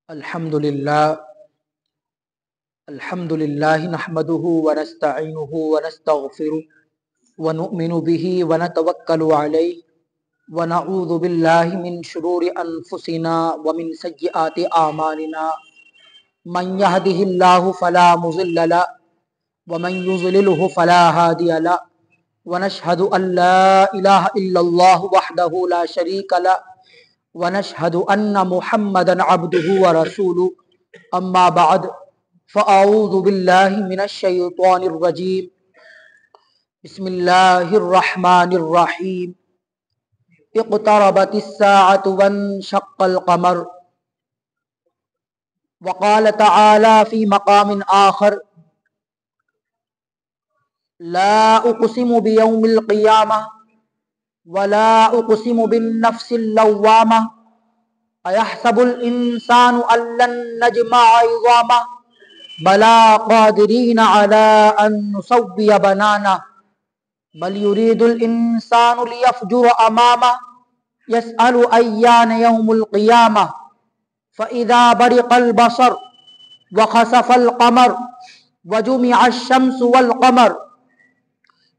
الحمدللہ نحمده ونستعینه ونستغفره ونؤمن به ونتوکل علیہ ونعوذ باللہ من شرور انفسنا ومن سیئات اعمالنا من يهده اللہ فلا مضل له ومن يضلله فلا هادی له ونشهد ان لا الہ الا اللہ وحدہ لا شریک له ونشهد ان محمدا عبده ورسوله اما بعد فاعوذ باللہ من الشیطان الرجیم بسم اللہ الرحمن الرحیم اقتربت الساعة وانشق القمر وقال تعالی فی مقام آخر لا اقسم بیوم القیامہ ولا اقسم بالنفس اللوامہ ایحسب الانسان ان لن نجمع عظامہ بلا قادرین علی ان نسوی بنانہ بل یرید الانسان لیفجر امامہ یسأل ایان یوم القیامہ فاذا برق البصر وخسف القمر وجمع الشمس والقمر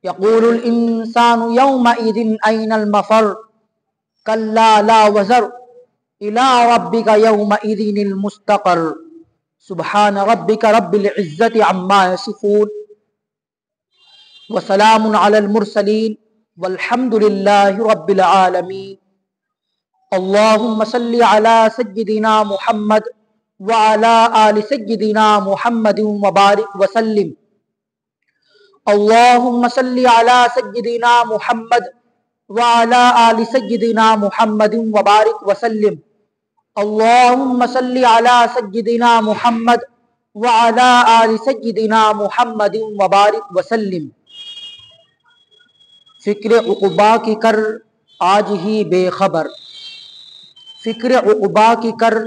یقول الانسان یومئذ این المفر کلا لا وزر الی ربک یومئذ المستقر سبحان ربک رب العزت عما یصفون وسلام علی المرسلین والحمد للہ رب العالمین اللہم صلی علی سیدنا محمد وعلی آل سیدنا محمد وبارک وسلم اللہم صلی علی سیدنا محمد وعلی آل سیدنا محمد وبارک وسلم اللہم صلی علی سیدنا محمد وعلی آل سیدنا محمد وبارک وسلم فکر عقبا کی کر آج ہی بے خبر، فکر عقبا کی کر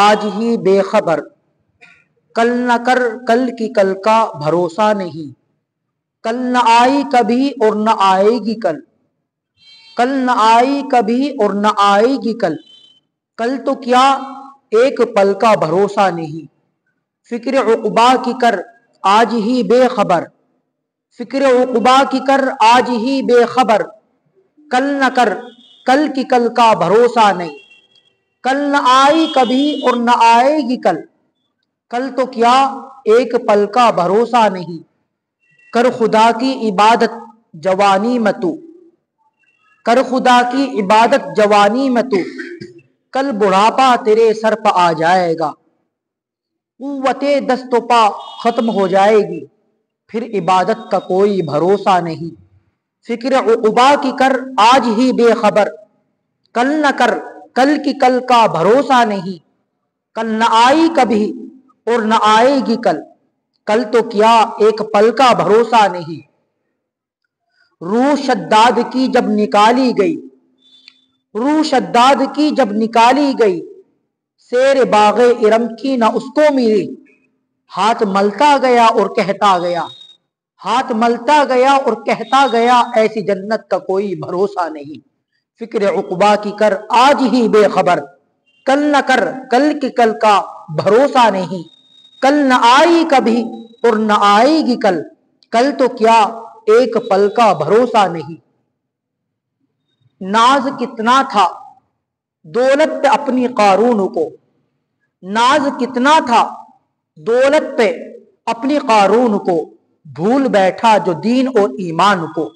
آج ہی بے خبر، کل نہ کر کل کی کل کا بھروسہ نہیں، کل نہ آئی کبھی اور نہ آئے گی کل، کل نہ آئی کبھی اور نہ آئے گی کل، کل تو کیا ایک پل کا بھروسہ نہیں، فکر عقبا کی کر آج ہی بے خبر، فکر عقبا کی کر آج ہی بے خبر، کل نہ کر کل کی کل کا بھروسہ نہیں، کل نہ آئی کبھی اور نہ آئے گی کل، کل تو کیا ایک پل کا بھروسہ نہیں، کر خدا کی عبادت جوانی میں تو، کر خدا کی عبادت جوانی میں تو، کل بڑھاپا تیرے سر پہ آ جائے گا، قوت دست و پا ختم ہو جائے گی، پھر عبادت کا کوئی بھروسہ نہیں، فکر عقبا کی کر آج ہی بے خبر، کل نہ کر کل کی کل کا بھروسہ نہیں، کل نہ آئی کبھی اور نہ آئے گی کل، کل تو کیا ایک پل کا بھروسہ نہیں۔ روح شداد کی جب نکالی گئی، روح شداد کی جب نکالی گئی، سیر باغ ارم کی نہ اس کو ملی، ہاتھ ملتا گیا اور کہتا گیا، ہاتھ ملتا گیا اور کہتا گیا ایسی جنت کا کوئی بھروسہ نہیں، فکر عقبا کی کر آج ہی بے خبر، کل نہ کر کل کی کل کا بھروسہ نہیں، کل نہ آئی کبھی اور نہ آئے گی کل، کل تو کیا ایک پل کا بھروسہ نہیں۔ ناز کتنا تھا دولت پہ اپنی قارون کو، ناز کتنا تھا دولت پہ اپنی قارون کو، بھول بیٹھا جو دین اور ایمان کو،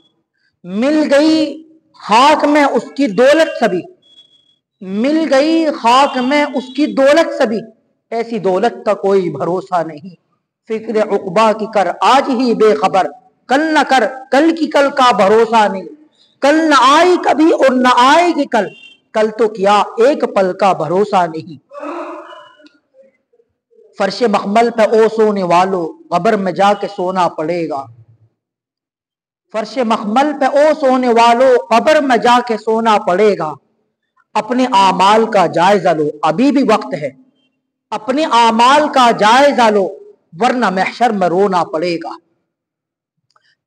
مل گئی خاک میں اس کی دولت سبھی، مل گئی خاک میں اس کی دولت سبھی، ایسی دولت کا کوئی بھروسہ نہیں، فکر عقبا کی کر آج ہی بے خبر، کل نہ کر کل کی کل کا بھروسہ نہیں، کل نہ آئی کبھی اور نہ آئے گی کل، کل تو کیا ایک پل کا بھروسہ نہیں۔ فرش مخمل پہ او سونے والو قبر میں جا کے سونا پڑے گا، فرش مخمل پہ او سونے والو قبر میں جا کے سونا پڑے گا، اپنے اعمال کا جائزہ لو ابھی بھی وقت ہے، اپنے اعمال کا جائزہ لو ورنہ محشر میں رونا پڑے گا۔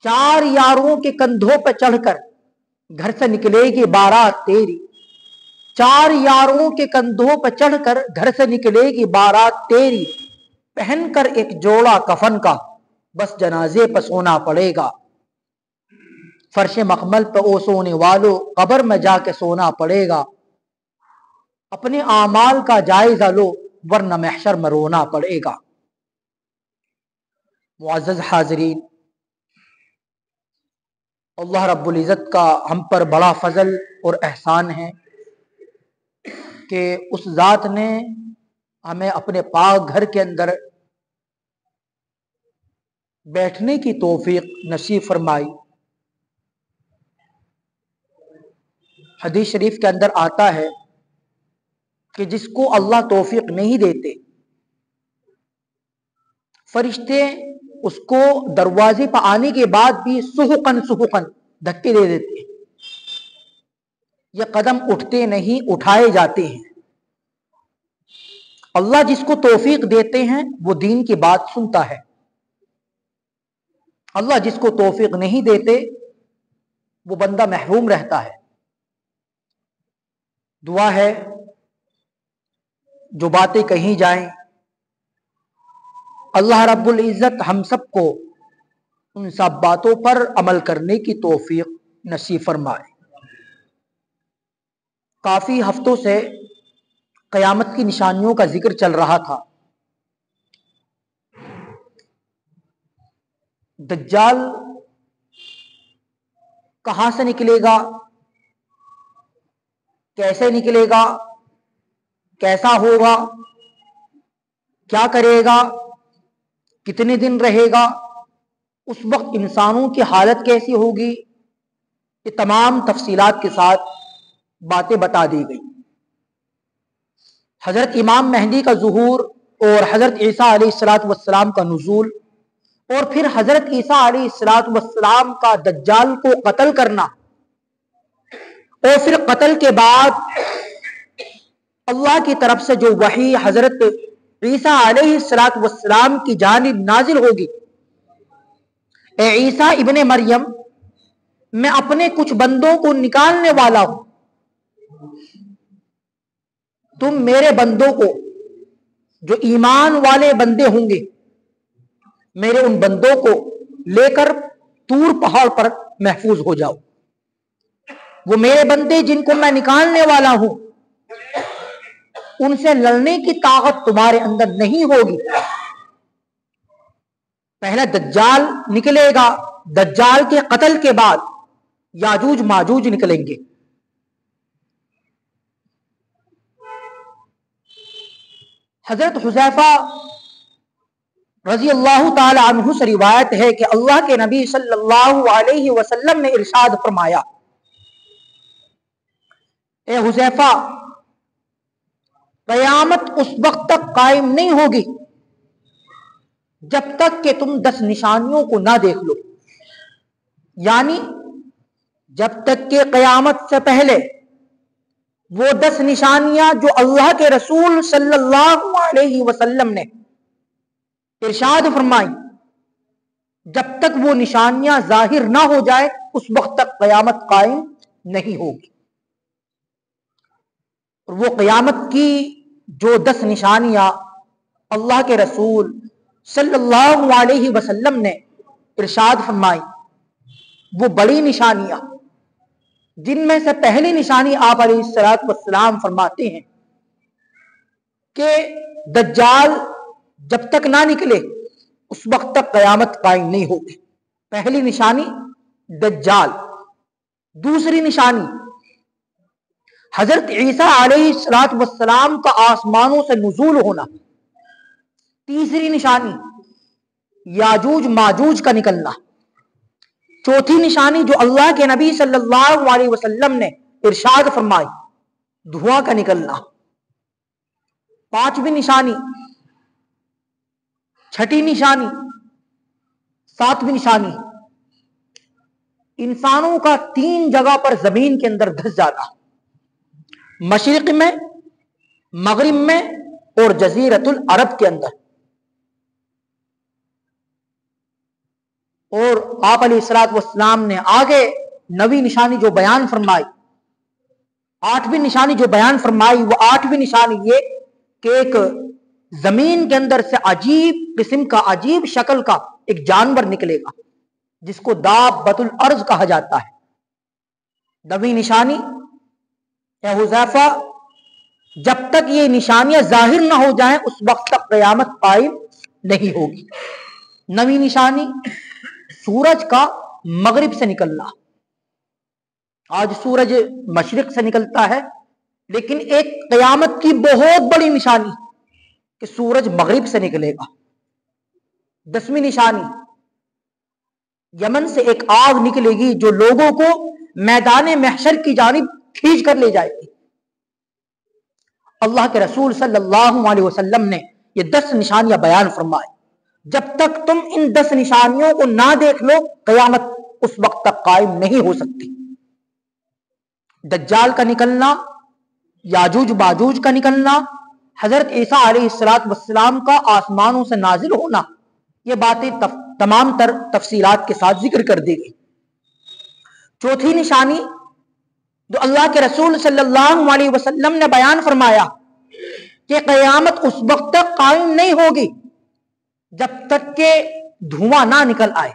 چار یاروں کے کندھوں پہ چڑھ کر گھر سے نکلے گی بارات تیری، 4 یاروں کے کندھوں پر چڑھ کر گھر سے نکلے گی بارات تیری، پہن کر ایک جوڑا کفن کا، بس جنازے پر سونا پڑے گا۔ فرش مخمل پہ او سونے والو، قبر میں جا کے سونا پڑے گا۔ اپنے اعمال کا جائزہ لو، ورنہ محشر میں رونا پڑے گا۔ معزز حاضرین، اللہ رب العزت کا ہم پر بڑا فضل اور احسان ہے کہ اس ذات نے ہمیں اپنے پاک گھر کے اندر بیٹھنے کی توفیق نصیب فرمائی۔ حدیث شریف کے اندر آتا ہے کہ جس کو اللہ توفیق نہیں دیتے، فرشتے اس کو دروازے پر آنے کے بعد بھی سحقن دھکے دے دیتے ہیں، یہ قدم اٹھتے نہیں، اٹھائے جاتے ہیں۔ اللہ جس کو توفیق دیتے ہیں وہ دین کی بات سنتا ہے، اللہ جس کو توفیق نہیں دیتے وہ بندہ محروم رہتا ہے۔ دعا ہے جو باتیں کہیں جائیں اللہ رب العزت ہم سب کو ان سب باتوں پر عمل کرنے کی توفیق نصیب فرمائے۔ کافی ہفتوں سے قیامت کی نشانیوں کا ذکر چل رہا تھا۔ دجال کہاں سے نکلے گا، کیسے نکلے گا، کیسا ہوگا، کیا کرے گا، کتنے دن رہے گا، اس وقت انسانوں کی حالت کیسی ہوگی، یہ تمام تفصیلات کے ساتھ باتیں بتا دی گئی۔ حضرت امام مہدی کا ظہور اور حضرت عیسیٰ علیہ السلام کا نزول، اور پھر حضرت عیسیٰ علیہ السلام کا دجال کو قتل کرنا، اور پھر قتل کے بعد اللہ کی طرف سے جو وحی حضرت عیسیٰ علیہ السلام کی جانب نازل ہوگی، اے عیسیٰ ابن مریم، میں اپنے کچھ بندوں کو نکالنے والا ہوں، تم میرے بندوں کو جو ایمان والے بندے ہوں گے، میرے ان بندوں کو لے کر طور پہاڑ پر محفوظ ہو جاؤ۔ وہ میرے بندے جن کو میں نکالنے والا ہوں، ان سے لڑنے کی طاقت تمہارے اندر نہیں ہوگی۔ پہلے دجال نکلے گا، دجال کے قتل کے بعد یاجوج ماجوج نکلیں گے۔ حضرت حذیفہ رضی اللہ تعالی عنہ سے روایت ہے کہ اللہ کے نبی صلی اللہ علیہ وسلم نے ارشاد فرمایا، اے حذیفہ، قیامت اس وقت تک قائم نہیں ہوگی جب تک کہ تم 10 نشانیوں کو نہ دیکھ لو، یعنی جب تک کہ قیامت سے پہلے وہ 10 نشانیاں جو اللہ کے رسول صلی اللہ علیہ وسلم نے ارشاد فرمائی، جب تک وہ نشانیاں ظاہر نہ ہو جائے اس وقت تک قیامت قائم نہیں ہوگی۔ اور وہ قیامت کی جو 10 نشانیاں اللہ کے رسول صلی اللہ علیہ وسلم نے ارشاد فرمائی، وہ بڑی نشانیاں، جن میں سے پہلی نشانی آپ علیہ السلام فرماتے ہیں کہ دجال جب تک نہ نکلے اس وقت تک قیامت قائم نہیں ہوگی۔ پہلی نشانی دجال۔ دوسری نشانی حضرت عیسیٰ علیہ السلام کا آسمانوں سے نزول ہونا۔ تیسری نشانی یاجوج ماجوج کا نکلنا۔ چوتھی نشانی جو اللہ کے نبی صلی اللہ علیہ وسلم نے ارشاد فرمائی، دھواں کا نکلنا۔ پانچویں نشانی، چھٹی نشانی، ساتویں نشانی، انسانوں کا 3 جگہ پر زمین کے اندر دھس جانا، مشرق میں، مغرب میں اور جزیرۃ العرب کے اندر۔ اور آپ علیہ السلام نے آگے نویں نشانی جو بیان فرمائی आठवीं निशानी जो बयान फरमाई वो आठवीं निशानी ये कि एक जमीन के अंदर से अजीब किस्म का, अजीब शक्ल का एक जानवर निकलेगा जिसको दाब्बतुल अर्ज कहा जाता है। नवीं निशानी ए हुज़ैफा, जब तक ये निशानियां जाहिर ना हो जाएं उस वक्त तक क़यामत कायम नहीं होगी। नवीं निशानी सूरज का मगरिब से निकलना। आज सूरज मशरिक से निकलता है, लेकिन एक क़यामत की बहुत बड़ी निशानी कि सूरज मगरिब से निकलेगा। 10वीं निशानी, यमन से एक आग निकलेगी जो लोगों को मैदान महशर की जानिब खींच कर ले जाएगी। अल्लाह के रसूल सल्लल्लाहु अलैहि वसल्लम ने ये 10 निशानियां बयान फरमाई। जब तक तुम इन 10 निशानियों को ना देख लो क़यामत उस वक्त तक कायम नहीं हो सकती। दज्जाल का निकलना, याजूज बाजूज का निकलना, हजरत ईसा अलैहिस्सलातु वस्सलाम का आसमानों से नाजिल होना, ये बातें तमाम तर तफसीलात के साथ जिक्र कर दी गई। चौथी निशानी जो अल्लाह के रसूल सल्लल्लाहु अलैहि वसल्लम ने बयान फरमाया कि क़यामत उस वक्त तक कायम नहीं होगी जब तक के धुआं ना निकल आए।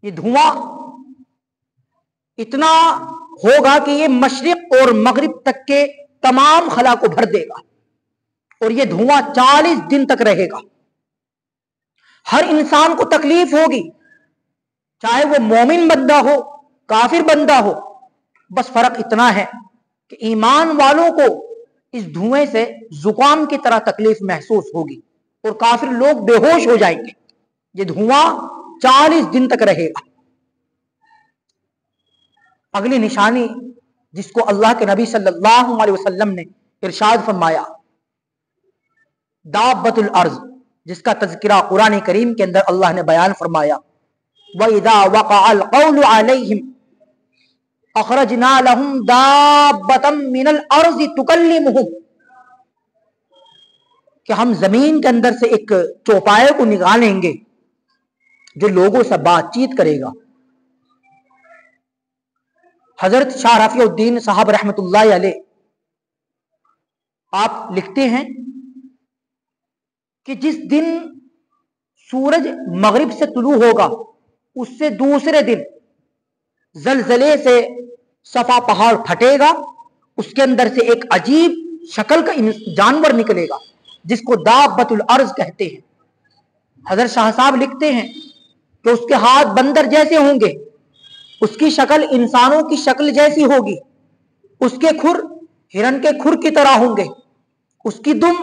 ये धुआं इतना होगा कि ये मशरिक और मगरिब तक के तमाम खला को भर देगा और ये धुआं 40 दिन तक रहेगा। हर इंसान को तकलीफ होगी, चाहे वो मोमिन बंदा हो, काफिर बंदा हो। बस फर्क इतना है कि ईमान वालों को इस धुएं से जुकाम की तरह तकलीफ महसूस होगी और काफिर लोग बेहोश हो जाएंगे। ये धुआं 40 दिन तक रहेगा। अगली निशानी जिसको अल्लाह के नबी सल्लल्लाहु अलैहि वसल्लम ने इरशाद फरमाया, दाब्बतुल अर्ज, जिसका तज़किरा कुरान करीम के अंदर अल्लाह ने बयान फरमाया, व इज़ा वक़अल क़ौलु अलैहिम अख़रजना लहुम दाब्बतम मिनल अर्ज़ि तुकल्लिमुहुम, कि हम जमीन के अंदर से एक चौपाए को निकालेंगे जो लोगों से बातचीत करेगा। हजरत शाह रफ़ीउद्दीन साहब रहमतुल्लाहि अलैह आप लिखते हैं कि जिस दिन सूरज मगरिब से तुलू होगा उससे दूसरे दिन जलजले से सफा पहाड़ फटेगा, उसके अंदर से एक अजीब शक्ल का जानवर निकलेगा जिसको दाब्बतुल अर्ज कहते हैं। हजरत शाह साहब लिखते हैं कि उसके हाथ बंदर जैसे होंगे, उसकी शक्ल इंसानों की शक्ल जैसी होगी, उसके खुर हिरन के खुर की तरह होंगे, उसकी दुम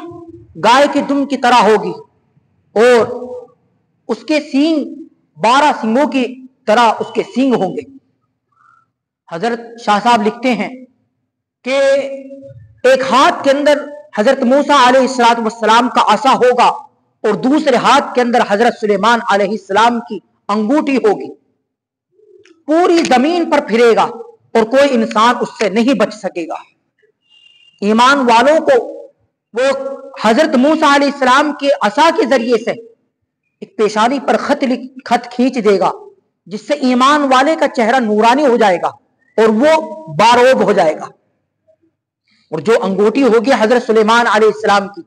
गाय की दुम की तरह होगी और उसके सींग 12 सींगों की तरह उसके सींग होंगे। हजरत शाह साहब लिखते हैं कि एक हाथ के अंदर हजरत मूसा अलैहिस्सलातु वस्सलाम का असा होगा और दूसरे हाथ के अंदर हजरत सुलेमान अलैहिस्सलाम की अंगूठी होगी। पूरी जमीन पर फिरेगा और कोई इंसान उससे नहीं बच सकेगा। ईमान वालों को वो हजरत मूसा अलैहिस्सलाम के असा के जरिए से एक पेशानी पर खत खींच देगा जिससे ईमान वाले का चेहरा नूरानी हो जाएगा और वो बारोब हो जाएगा। और जो अंगूठी होगी हजरत सुलेमान अलैहिस्सलाम की,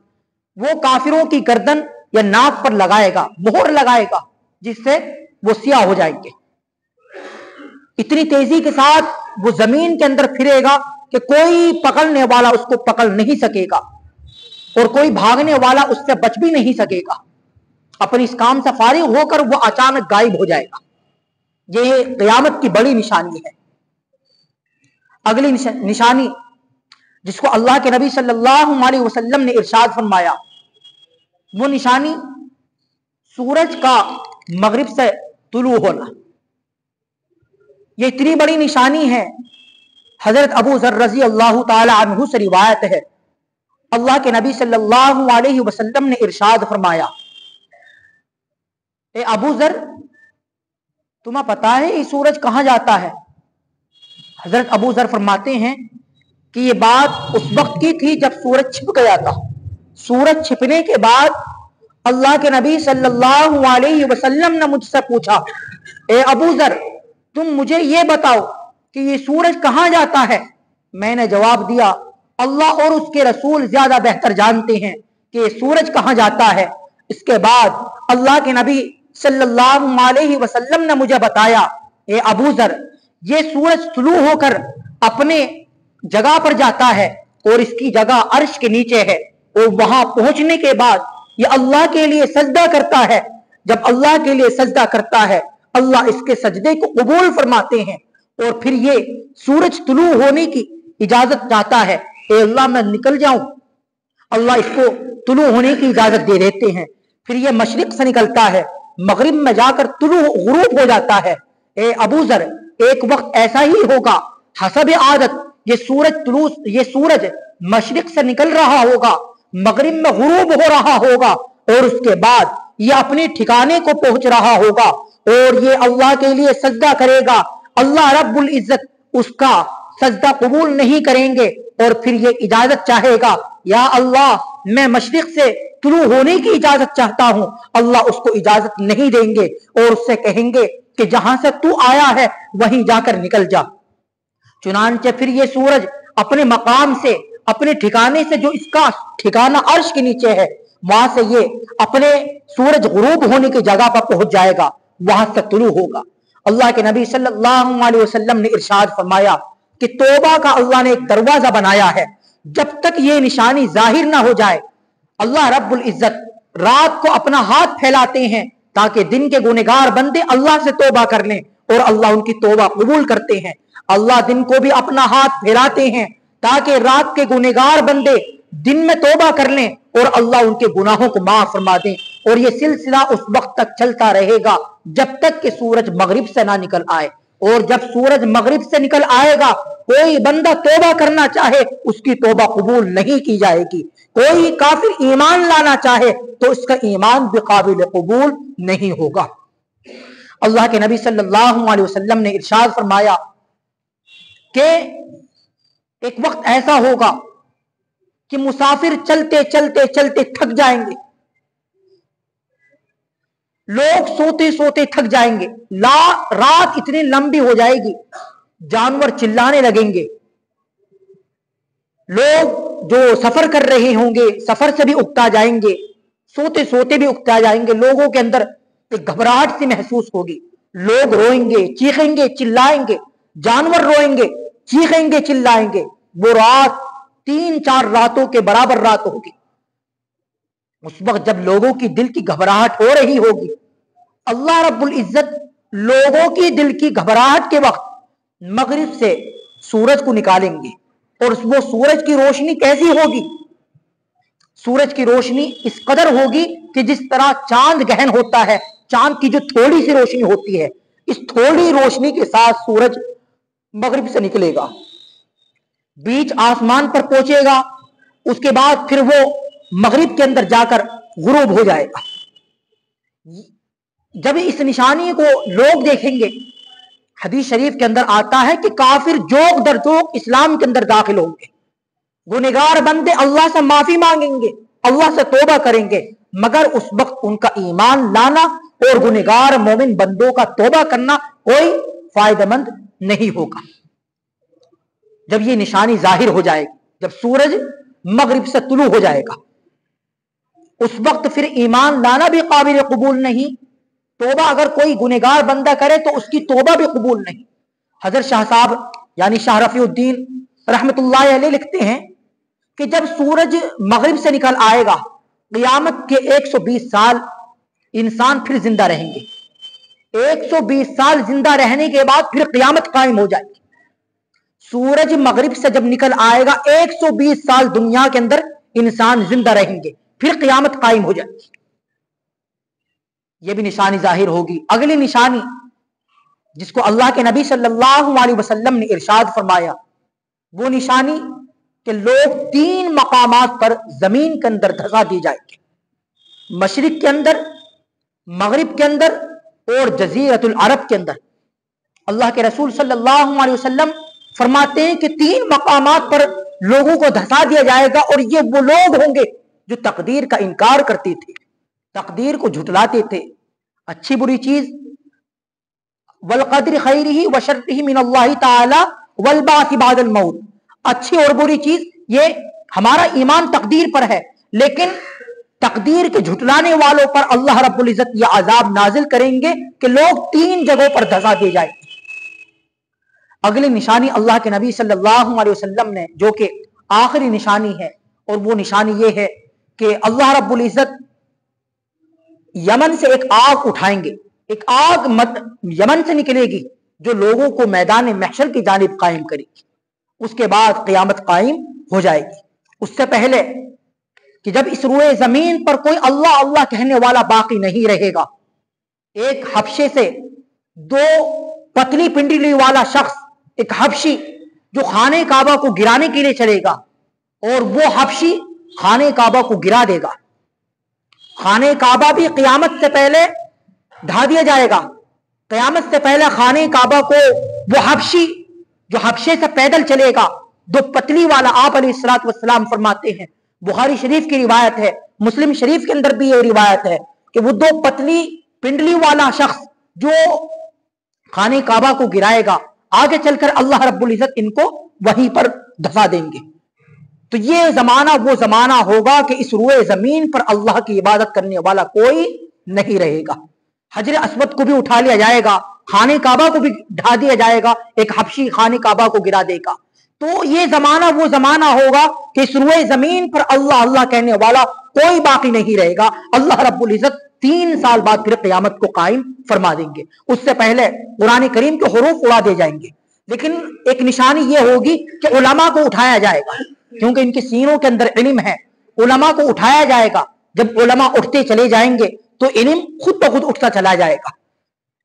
वो काफिरों की गर्दन या नाक पर लगाएगा, मोहर लगाएगा, जिससे वो सियाह हो जाएंगे। इतनी तेजी के साथ वो जमीन के अंदर फिरेगा कि कोई पकड़ने वाला उसको पकड़ नहीं सकेगा और कोई भागने वाला उससे बच भी नहीं सकेगा। अपने इस काम से फारिग होकर वो अचानक गायब हो जाएगा। ये क़यामत की बड़ी निशानी है। अगली निशानी जिसको अल्लाह के नबी सल्लल्लाहु अलैहि वसल्लम ने इरशाद फरमाया, वो निशानी सूरज का मगरिब से तुलू होना। ये इतनी बड़ी निशानी है, हजरत अबू ज़र रज़ी अल्लाह ताला अन्हु से रिवायत है, अल्लाह के नबी सल्लल्लाहु अलैहि वसल्लम ने इरशाद फरमाया, ए अबू ज़र, तुम्हें पता है ये सूरज कहाँ जाता है? हजरत अबू ज़र फरमाते हैं कि ये बात उस वक्त की थी जब सूरज छिप गया था। सूरज छिपने के बाद अल्लाह के नबी सल्लल्लाहु अलैहि वसल्लम ने मुझसे पूछा, ए अबू ज़र, तुम मुझे ये बताओ कि ये सूरज कहां जाता है? मैंने जवाब दिया, अल्लाह और उसके रसूल ज्यादा बेहतर जानते हैं कि ये सूरज कहां जाता है। इसके बाद अल्लाह के नबी सल्लल्लाहु अलैहि वसल्लम ने मुझे बताया, ए अबू ज़र, ये सूरज तुलू होकर अपने जगह पर जाता है और इसकी जगह अर्श के नीचे है, और वहां पहुंचने के बाद ये अल्लाह के लिए सजदा करता है। जब अल्लाह के लिए सजदा करता है, अल्लाह इसके सजदे को कबूल फरमाते हैं, और फिर ये सूरज तुलू होने की इजाजत चाहता है, ए अल्लाह मैं निकल जाऊं, अल्लाह इसको तुलू होने की इजाजत दे देते हैं। फिर ये मशरिक से निकलता है, मगरिब में जाकर तुलू गुरूब हो जाता है। ए अबू ज़र, एक वक्त ऐसा ही होगा, हसब आदत ये सूरज मशरिक से निकल रहा होगा, मगरिब में गुरूब हो रहा होगा, और उसके बाद ये अपने ठिकाने को पहुंच रहा होगा, और ये अल्लाह के लिए सजदा करेगा। अल्लाह रब्बुल इज्जत उसका सजदा कबूल नहीं करेंगे, और फिर ये इजाजत चाहेगा, या अल्लाह मैं मशरिक से तुलू होने की इजाजत चाहता हूं। अल्लाह उसको इजाजत नहीं देंगे और उससे कहेंगे कि जहां से तू आया है वहीं जाकर निकल जा। चुनांचे फिर ये सूरज अपने मकाम से, अपने ठिकाने से, जो इसका ठिकाना अर्श के नीचे है, वहां से ये अपने सूरज गुरूब होने की जगह पर पहुंच जाएगा, वहां से तुलू होगा। अल्लाह के नबी सल्लल्लाहु अलैहि वसल्लम ने इरशाद फरमाया कि तौबा का अल्लाह ने एक दरवाजा बनाया है, जब तक ये निशानी जाहिर ना हो जाए अल्लाह रब्बुल इज्जत रात को अपना हाथ फैलाते हैं ताकि दिन के गुनहगार बंदे अल्लाह से तौबा कर लें, और अल्लाह उनकी तौबा कबूल करते हैं। अल्लाह दिन को भी अपना हाथ फैलाते हैं ताकि रात के गुनहगार बंदे दिन में तौबा कर लें और अल्लाह उनके गुनाहों को माफ फरमा दें। और ये सिलसिला उस वक्त तक चलता रहेगा जब तक कि सूरज मगरिब से ना निकल आए, और जब सूरज मगरिब से निकल आएगा कोई बंदा तौबा करना चाहे उसकी तौबा कबूल नहीं की जाएगी। कोई काफिर ईमान लाना चाहे तो इसका ईमान भी काबिल कबूल नहीं होगा। अल्लाह के नबी सल्लल्लाहु अलैहि वसल्लम ने इरशाद फरमाया कि एक वक्त ऐसा होगा कि मुसाफिर चलते चलते चलते थक जाएंगे, लोग सोते सोते थक जाएंगे, रात इतनी लंबी हो जाएगी, जानवर चिल्लाने लगेंगे, लोग जो सफर कर रहे होंगे सफर से भी उकता जाएंगे, सोते सोते भी उकता जाएंगे, लोगों के अंदर एक घबराहट सी महसूस होगी, लोग रोएंगे, चीखेंगे, चिल्लाएंगे, जानवर रोएंगे, चीखेंगे, चिल्लाएंगे। वो रात 3-4 रातों के बराबर रात होगी। उस वक्त जब लोगों की दिल की घबराहट हो रही होगी, अल्लाह रब्बुल इज्जत लोगों की दिल की घबराहट के वक्त मगरिब से सूरज को निकालेंगे। और वो सूरज की रोशनी कैसी होगी? सूरज की रोशनी इस कदर होगी कि जिस तरह चांद गहन होता है, चांद की जो थोड़ी सी रोशनी होती है, इस थोड़ी रोशनी के साथ सूरज मगरिब से निकलेगा, बीच आसमान पर पहुंचेगा, उसके बाद फिर वो मगरिब के अंदर जाकर गुरूब हो जाएगा। जब इस निशानी को लोग देखेंगे, हदीस शरीफ के अंदर आता है कि काफिर जोक दर जोक इस्लाम के अंदर दाखिल होंगे, गुनहगार बंदे अल्लाह से माफी मांगेंगे, अल्लाह से तौबा करेंगे, मगर उस वक्त उनका ईमान लाना और गुनहगार मोमिन बंदों का तौबा करना कोई फायदेमंद नहीं होगा। जब ये निशानी जाहिर हो जाएगी, जब सूरज मगरिब से तुलू हो जाएगा, उस वक्त फिर ईमान लाना भी काबिल कबूल नहीं, तौबा अगर कोई गुनहगार बंदा करे तो उसकी तौबा भी कबूल नहीं। हजरत शाह साहब यानी शाह रफीउद्दीन रहमतुल्लाह अलैह लिखते हैं कि जब सूरज मगरिब से निकल आएगा, क़यामत के 120 साल इंसान फिर जिंदा रहेंगे। 120 साल जिंदा रहने के बाद फिर क़यामत कायम हो जाएगी। सूरज मगरिब से जब निकल आएगा, 120 साल दुनिया के अंदर इंसान जिंदा रहेंगे, फिर क़यामत कायम हो जाएगी। यह भी निशानी जाहिर होगी। अगली निशानी जिसको अल्लाह के नबी सल्लल्लाहु अलैहि वसल्लम ने इरशाद फरमाया, वो निशानी कि लोग 3 मकामात पर जमीन के अंदर धसा दी जाएंगे, मशरिक के अंदर, मगरिब के अंदर और जजीरतुल अरब के अंदर। अल्लाह के रसूल सल्लल्लाहु अलैहि वसल्लम फरमाते हैं कि 3 मकामात पर लोगों को धसा दिया जाएगा, और ये वो लोग होंगे जो तकदीर का इनकार करते थे, तकदीर को झुटलाते थे, अच्छी बुरी चीज वल-क़द्रि ख़ैरिही व शर्रिही मिनल्लाहि तआला वल बाअस बअदल मौत। अच्छी और बुरी चीज ये हमारा ईमान तकदीर पर है, लेकिन तकदीर के झुटलाने वालों पर अल्लाह रब्बुल इज्जत ये अजाब नाजिल करेंगे कि लोग 3 जगहों पर धसा दिए जाएंगे। अगली निशानी अल्लाह के नबी सल्लल्लाहु अलैहि वसल्लम ने, जो कि आखिरी निशानी है, और वो निशानी ये है कि अल्लाह रब्बुल इज्जत यमन से एक आग उठाएंगे। एक आग यमन से निकलेगी जो लोगों को मैदान महशर की जानिब कायम करेगी। उसके बाद क़यामत कायम हो जाएगी। उससे पहले कि जब इस रुए जमीन पर कोई अल्लाह अल्लाह कहने वाला बाकी नहीं रहेगा, एक हबशे से 2 पतली पिंडली वाला शख्स, एक हबशी जो खाने काबा को गिराने के लिए चलेगा, और वो हबशी खाने काबा को गिरा देगा। खाने काबा भी क़यामत से पहले ढा दिया जाएगा। क़यामत से पहले खाने काबा को वो हबशी जो हबशे से पैदल चलेगा, 2 पतली वाला, आप अलैहिस्सलातु वस्सलाम फरमाते हैं, बुखारी शरीफ की रिवायत है, मुस्लिम शरीफ के अंदर भी ये रिवायत है कि वो 2 पतली पिंडली वाला शख्स जो खाने काबा को गिराएगा, आगे चलकर अल्लाह रब्बुल इज्जत इनको वहीं पर धसा देंगे। तो ये जमाना वो जमाना होगा कि इस रुए जमीन पर अल्लाह की इबादत करने वाला कोई नहीं रहेगा। हजर अस्वद को भी उठा लिया जाएगा, खाने काबा को भी ढा दिया जाएगा, एक हबशी खाने काबा को गिरा देगा। तो ये जमाना वो जमाना होगा कि इस रुए जमीन पर अल्लाह अल्लाह कहने वाला कोई बाकी नहीं रहेगा। अल्लाह रब्बुल इज्जत 3 साल बाद फिर क़यामत को कायम फरमा देंगे। उससे पहले कुरान करीम के हुरूफ उड़ा दिए जाएंगे। लेकिन एक निशानी ये होगी कि उलमा को उठाया जाएगा, क्योंकि इनके सीनों के अंदर इल्म है। उलमा को उठाया जाएगा। जब उलमा उठते चले जाएंगे तो इल्म खुद ब खुद उठता चला जाएगा।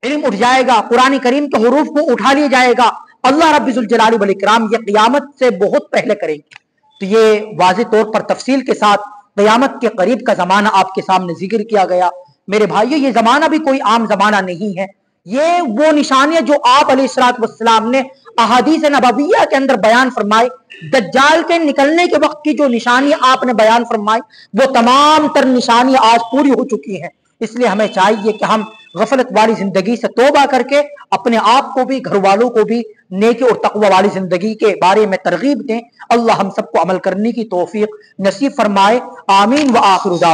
इल्म उठ जाएगा, कुरान करीम के हुरूफ को उठा लिया जाएगा। अल्लाह रब्बुल जलाली वल इकराम ये क़यामत से बहुत पहले करेंगे। तो ये वाज़ेह तौर पर तफसील के साथ क़यामत के करीब का ज़माना आपके सामने जिक्र किया गया। मेरे भाइयों, ये ज़माना भी कोई आम ज़माना नहीं है। ये वो निशानियां जो आप अलैहिस्सलातु वस्सलाम ने अहादीस नबविया के अंदर बयान फरमाई, दज्जाल के निकलने के वक्त की जो निशानियां आपने बयान फरमाई, वो तमाम तर निशानियां आज पूरी हो चुकी हैं। इसलिए हमें चाहिए कि हम गफलत वाली जिंदगी से तौबा करके अपने आप को भी, घर वालों को भी नेकी और तक़वा वाली जिंदगी के बारे में तरगीब दें। अल्लाह हम सबको अमल करने की तौफीक नसीब फरमाए। आमीन व आखिर